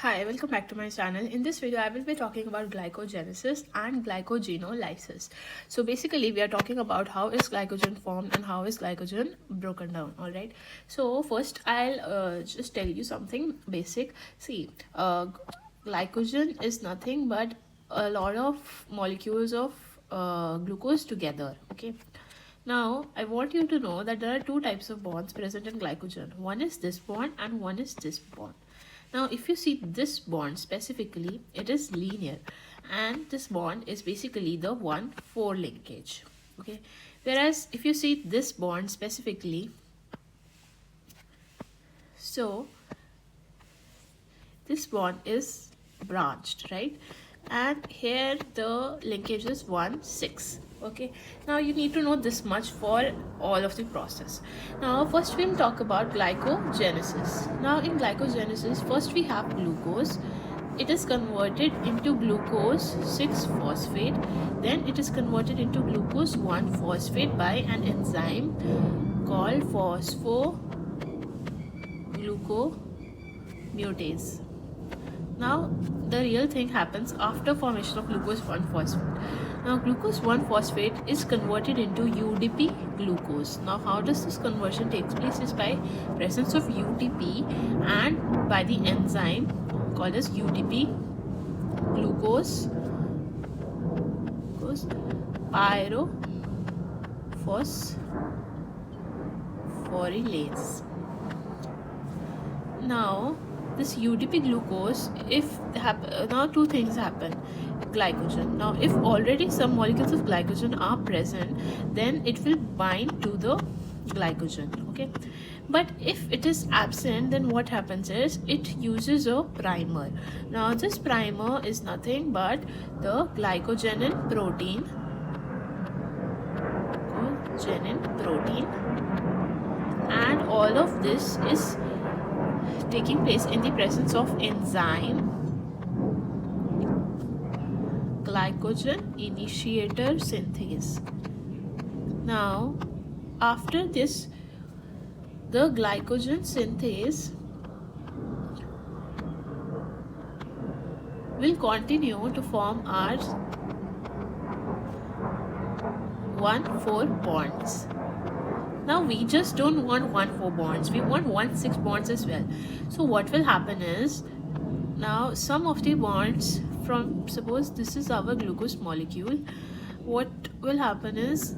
Hi, welcome back to my channel. In this video, I will be talking about glycogenesis and glycogenolysis. So basically, we are talking about how is glycogen formed and how is glycogen broken down. All right. So first, I'll just tell you something basic. See, glycogen is nothing but a lot of molecules of glucose together. Okay. Now, I want you to know that there are two types of bonds present in glycogen. One is this bond and one is this bond. Now, if you see this bond specifically, it is linear, and this bond is basically the 1,4 linkage. Okay, whereas if you see this bond specifically, so this bond is branched, right? And here the linkage is 1,6. Okay, now you need to know this much for all of the process. Now first we'll talk about glycogenesis. Now in glycogenesis, first we have glucose. It is converted into glucose 6-phosphate, then it is converted into glucose 1-phosphate by an enzyme called phosphoglucomutase. Now the real thing happens after formation of glucose 1-phosphate. Now glucose 1-phosphate is converted into UDP glucose. Now how does this conversion take place is by presence of UDP and by the enzyme called as UDP glucose pyrophosphorylase. Now this UDP glucose, now two things happen. Glycogen, now if already some molecules of glycogen are present, then it will bind to the glycogen. Okay, but if it is absent, then what happens is it uses a primer. Now this primer is nothing but the glycogenin protein, and all of this is taking place in the presence of enzyme glycogen initiator synthase. Now after this, the glycogen synthase will continue to form our 1,4 bonds. Now we just don't want 1,4 bonds, we want 1,6 bonds as well. So what will happen is, now some of the bonds from, suppose this is our glucose molecule, what will happen is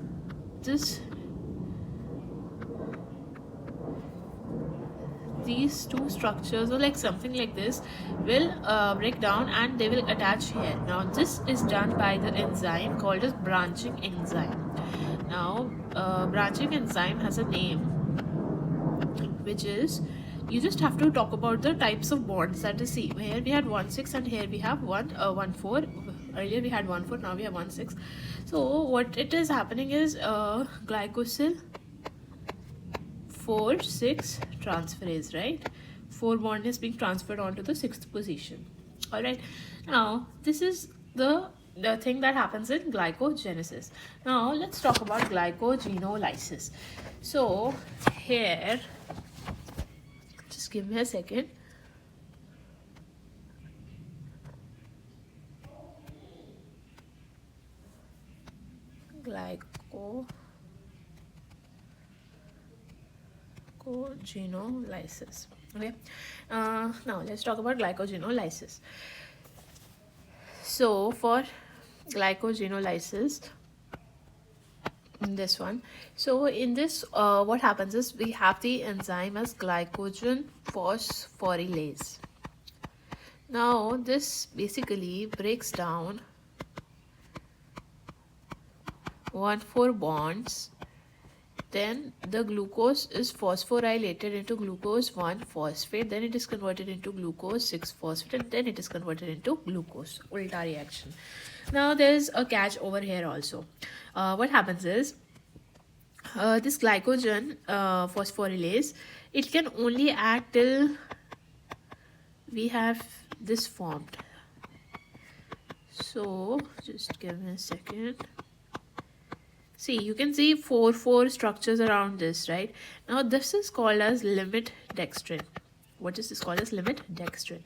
these two structures or like something like this will break down and they will attach here. Now this is done by the enzyme called as branching enzyme. Now branching enzyme has a name, which is, you just have to talk about the types of bonds. That is, see, here we had 1,6 and here we have 1,4. Earlier we had 1,4, now we have 1,6. So what it is happening is glycosyl 4,6 transferase, right? 4 bond is being transferred onto the 6th position. All right, now this is the thing that happens in glycogenesis. Now let's talk about glycogenolysis. So here, just give me a second. Glycogenolysis. Okay, now let's talk about glycogenolysis. So for glycogenolysis, in this one, so in this what happens is we have the enzyme as glycogen phosphorylase. Now this basically breaks down 1,4 bonds, then the glucose is phosphorylated into glucose 1-phosphate, then it is converted into glucose 6-phosphate, and then it is converted into glucose. Ulta reaction. Now there is a catch over here also. What happens is this glycogen phosphorylase, it can only act till we have this formed. So just give me a second. See, you can see 4 structures around this, right? Now this is called as limit dextrin. what is this called as limit dextrin.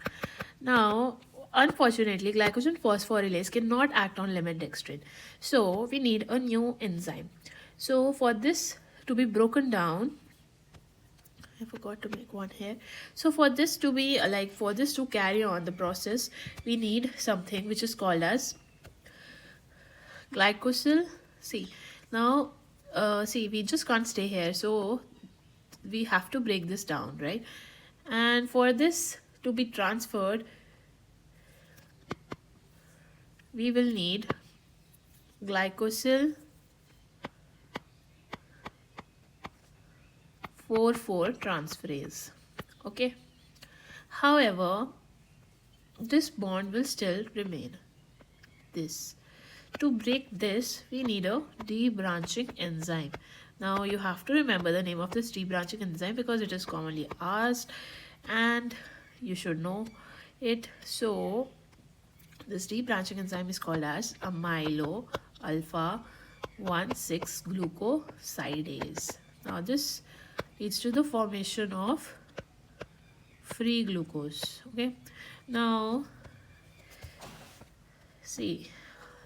Now, unfortunately, glycogen phosphorylase cannot act on limit dextrin. So we need a new enzyme. So for this to be broken down, I forgot to make one here. So for this to be for this to carry on the process, we need something which is called as glycosyl. See, now, see, we just can't stay here. So we have to break this down, right? And for this to be transferred, we will need glycosyl 4,4 transferase. Okay. However, this bond will still remain. This. To break this, we need a debranching enzyme. Now you have to remember the name of this debranching enzyme because it is commonly asked and you should know it. So this debranching enzyme is called as amylo alpha 1,6 glucosidase. Now this leads to the formation of free glucose. Okay. Now see,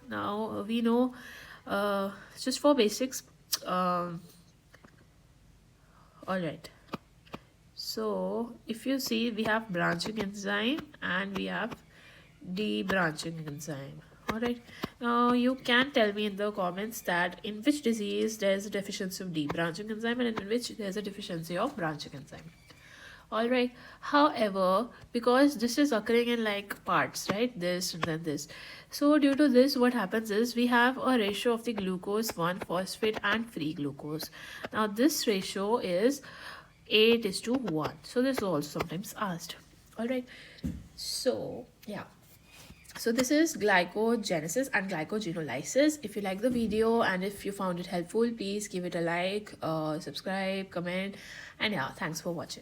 now we know just for basics. All right. So if you see, we have branching enzyme and we have debranching enzyme. All right. Now you can tell me in the comments that in which disease there is a deficiency of debranching enzyme and in which there is a deficiency of branching enzyme. All right. However, because this is occurring in like parts, right, this and then this, so due to this, what happens is we have a ratio of the glucose 1-phosphate and free glucose. Now this ratio is 8:1. So this is also sometimes asked. All right. So yeah, so this is glycogenesis and glycogenolysis. If you like the video and if you found it helpful, please give it a like, subscribe, comment, and yeah, thanks for watching.